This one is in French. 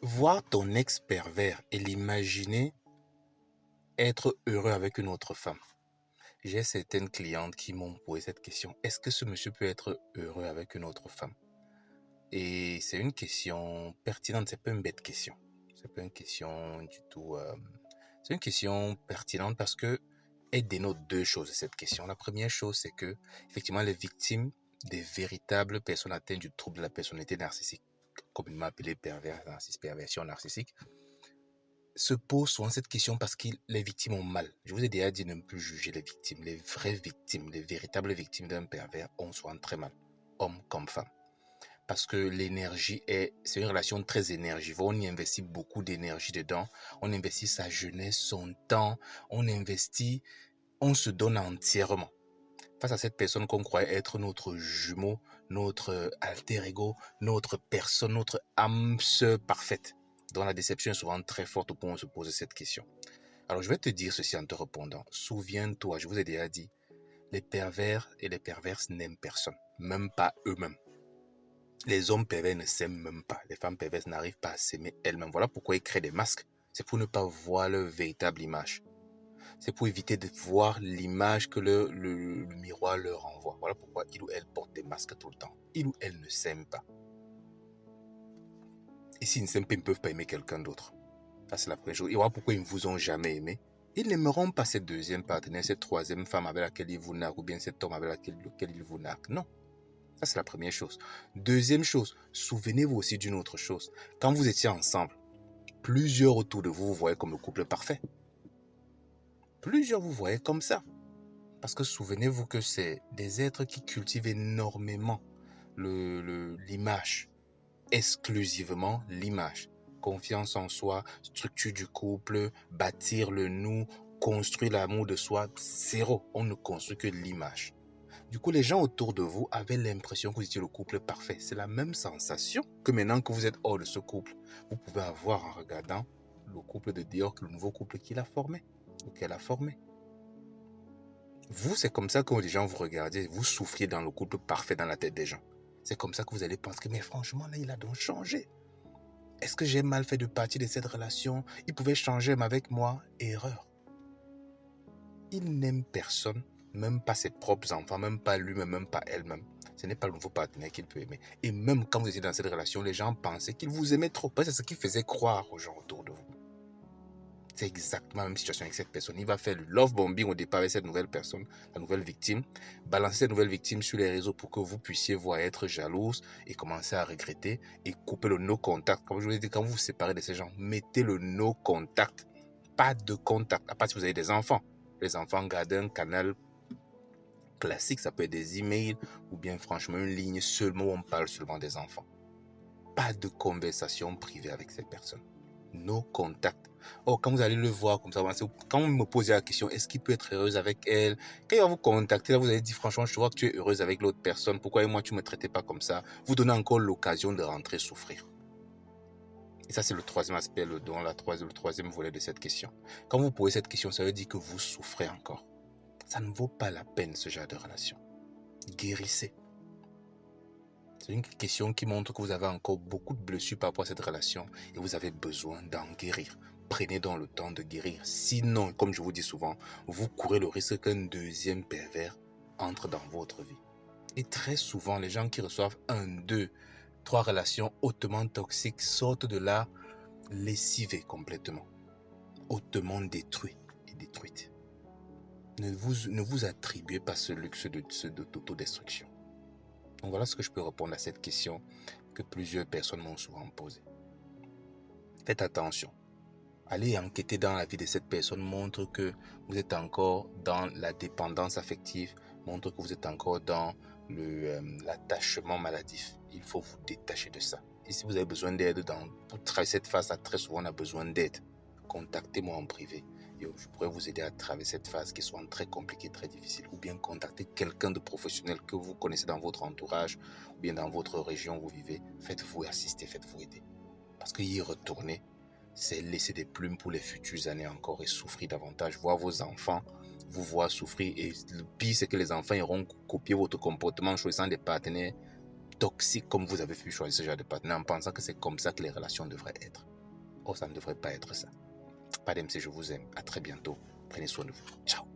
Voir ton ex pervers et l'imaginer être heureux avec une autre femme. J'ai certaines clientes qui m'ont posé cette question. Est-ce que ce monsieur peut être heureux avec une autre femme? Et c'est une question pertinente, c'est pas une bête question. C'est pas une question du tout. C'est une question pertinente parce que elle dénote deux choses, cette question. La première chose, c'est que, effectivement, les victimes des véritables personnes atteintes du trouble de la personnalité narcissique, communément appelé perversion narcissique, se posent souvent cette question parce que les victimes ont mal. Je vous ai déjà dit de ne plus juger les victimes. Les vraies victimes, les véritables victimes d'un pervers ont souvent très mal, hommes comme femmes. Parce que c'est une relation très énergivore. On y investit beaucoup d'énergie dedans. On investit sa jeunesse, son temps. On se donne entièrement. Face à cette personne qu'on croyait être notre jumeau, notre alter ego, notre personne, notre âme sœur parfaite, dont la déception est souvent très forte pour on se poser cette question. Alors je vais te dire ceci en te répondant. Souviens-toi, je vous ai déjà dit, les pervers et les perverses n'aiment personne, même pas eux-mêmes. Les hommes pervers ne s'aiment même pas. Les femmes perverses n'arrivent pas à s'aimer elles-mêmes. Voilà pourquoi ils créent des masques. C'est pour ne pas voir leur véritable image. C'est pour éviter de voir l'image que le miroir leur envoie. Voilà pourquoi il ou elle porte des masques tout le temps. Il ou elle ne s'aime pas. Et s'ils ne s'aiment pas, ils ne peuvent pas aimer quelqu'un d'autre. Ça, c'est la première chose. Et voilà pourquoi ils ne vous ont jamais aimé. Ils n'aimeront pas cette deuxième partenaire, cette troisième femme avec laquelle ils vous narguent, ou bien cet homme avec lequel ils vous narguent. Non. Ça, c'est la première chose. Deuxième chose, souvenez-vous aussi d'une autre chose. Quand vous étiez ensemble, plusieurs autour de vous voyaient comme le couple parfait. Plusieurs vous voyaient comme ça. Parce que souvenez-vous que c'est des êtres qui cultivent énormément l'image. Exclusivement l'image. Confiance en soi, structure du couple, bâtir le nous, construire l'amour de soi. Zéro. On ne construit que l'image. Du coup, les gens autour de vous avaient l'impression que vous étiez le couple parfait. C'est la même sensation que maintenant que vous êtes hors de ce couple, vous pouvez avoir en regardant le couple de Dior, le nouveau couple qu'il a formé ou qu'elle a formé. Vous, c'est comme ça que les gens vous regardez, vous souffriez dans le couple parfait dans la tête des gens. C'est comme ça que vous allez penser que, mais franchement, là, il a donc changé. Est-ce que j'ai mal fait de partir de cette relation? Il pouvait changer avec moi. Erreur. Il n'aime personne, même pas ses propres enfants, même pas lui-même, même pas elle-même. Ce n'est pas le nouveau partenaire qu'il peut aimer. Et même quand vous étiez dans cette relation, les gens pensaient qu'il vous aimait trop. Parce que c'est ce qui faisait croire aux gens autour de vous. C'est exactement la même situation avec cette personne. Il va faire le love bombing au départ avec cette nouvelle personne, la nouvelle victime, balancer cette nouvelle victime sur les réseaux pour que vous puissiez voir être jalouse et commencer à regretter et couper le no contact. Comme je vous l'ai dit, quand vous vous séparez de ces gens, mettez le no contact. Pas de contact, à part si vous avez des enfants. Les enfants gardent un canal classique, ça peut être des emails ou bien franchement une ligne seulement où on parle seulement des enfants. Pas de conversation privée avec cette personne. No contact. Oh, quand vous allez le voir comme ça, quand vous me posez la question, est-ce qu'il peut être heureuse avec elle? Quand il va vous contacter, là, vous allez dire, franchement, je vois que tu es heureuse avec l'autre personne. Pourquoi moi, tu ne me traitais pas comme ça? Vous donnez encore l'occasion de rentrer souffrir. Et ça, c'est le troisième aspect, le troisième volet de cette question. Quand vous posez cette question, ça veut dire que vous souffrez encore. Ça ne vaut pas la peine, ce genre de relation. Guérissez. C'est une question qui montre que vous avez encore beaucoup de blessures par rapport à cette relation et vous avez besoin d'en guérir. Prenez donc le temps de guérir. Sinon, comme je vous dis souvent, vous courez le risque qu'un deuxième pervers entre dans votre vie. Et très souvent, les gens qui reçoivent 1, 2, 3 relations hautement toxiques sortent de là lessivés complètement, hautement détruits et détruites. Ne vous attribuez pas ce luxe d'autodestruction. Donc voilà ce que je peux répondre à cette question que plusieurs personnes m'ont souvent posée. Faites attention. Allez enquêter dans la vie de cette personne montre que vous êtes encore dans la dépendance affective, montre que vous êtes encore dans l'attachement maladif. Il faut vous détacher de ça. Et si vous avez besoin d'aide pour traverser cette phase, très souvent on a besoin d'aide. Contactez-moi en privé et je pourrais vous aider à traverser cette phase qui est souvent très compliquée, très difficile. Ou bien contactez quelqu'un de professionnel que vous connaissez dans votre entourage ou bien dans votre région où vous vivez. Faites-vous assister, faites-vous aider. Parce qu'y retourner, c'est laisser des plumes pour les futures années encore et souffrir davantage. Voir vos enfants vous voir souffrir. Et le pire, c'est que les enfants iront copier votre comportement en choisissant des partenaires toxiques comme vous avez pu choisir ce genre de partenaire en pensant que c'est comme ça que les relations devraient être. Oh, ça ne devrait pas être ça. Pas d'MC, je vous aime. À très bientôt. Prenez soin de vous. Ciao.